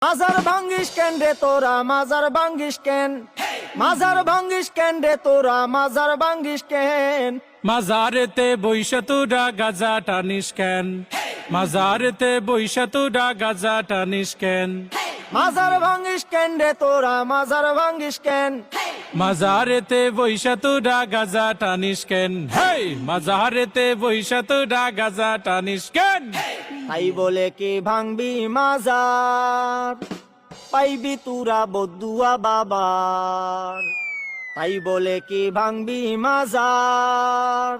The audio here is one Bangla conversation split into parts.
মাজার ভাঙ্গিস কেন রে তোরা মাজার ভাঙ্গিস কেন মাজার ভাঙ্গিস কেন রে তোরা মাজার ভাঙ্গিস কেন মাজারেতে বইসা তোরা গাজা টানিস কেন মাজারেতে বইসা তোরা গাজা টানিস কেন মাজার ভাঙ্গিস কেন রে তোরা মাজার ভাঙ্গিস কেন মাজারেতে বইসা তোরা গাজা টানিস কেন হেই মাজারেতে বইসা তোরা গাজা টানিস কেন তাই বলে কি ভাঙবি মাজার পাইবি তুরা বদুয়া বাবার তাই বলে কি ভাঙবি মাজার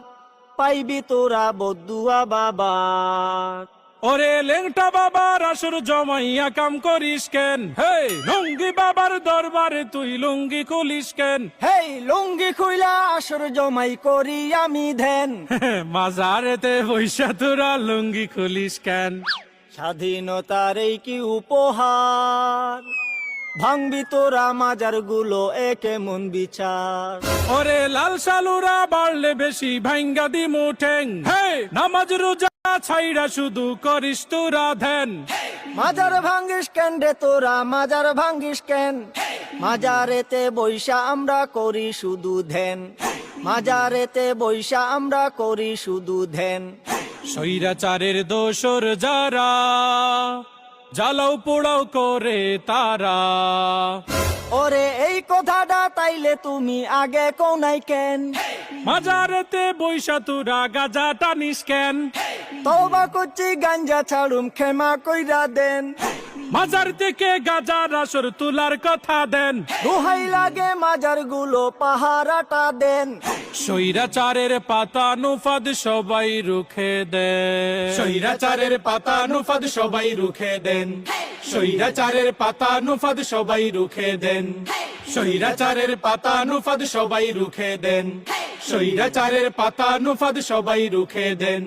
পাইবি তোরা বদুয়া বাবার ওরে লেংটা বাবার আসর জমাইয়া কাম করিস কেন হেই লুঙ্গি বাবার দরবারে তুই লুঙ্গি খুলিস কেন হেই লুঙ্গি খুইলা আসর জমাই করি আমি ধ্যান মাজারেতে বইসা তোরা লুঙ্গি খুলিস কেন স্বাধীনতার এই কি উপহার ভাঙবি তোরা মাজার গুলো একে মন বিচার ওরে লাল সালুরা বাড়লে বেশি ভাঙ্গা দি মুঠেং হে নামাজ রোজা ছাইরা শুধু করিস তোরা ধ্যান মাজার ভাঙ্গিস কেন রে তোরা মাজার ভাঙ্গিস কেন মাজারেতে বৈশা আমরা করি শুধু ধ্যান মাজারেতে বৈশা আমরা করি শুধু ধ্যান স্বৈরাচারের দোসর যারা জ্বালাও পোড়াও করে তারা ওরে এই কথাটা তাইলে তুমি আগে কোনাই কেন মাজারেতে বৈশা তোরা গাজা টানিস কেন তওবা করছি গাঞ্জা ছাড়ুম ক্ষমা কইরা দেন মাজার থেকে গাজার আসর তুলার কথা দেন দোহাই লাগে মাজার গুলো পাহারাটা দেন স্বৈরাচারের পাতা নুফাদ সবাই রুখে দেন স্বৈরাচারের পাতা নুফাদ সবাই রুখে দেন স্বৈরাচারের পাতা নুফাদ সবাই রুখে দেন স্বৈরাচারের পাতা নুফাদ সবাই রুখে দেন স্বৈরাচারের পাতা নুফাদ সবাই রুখে দেন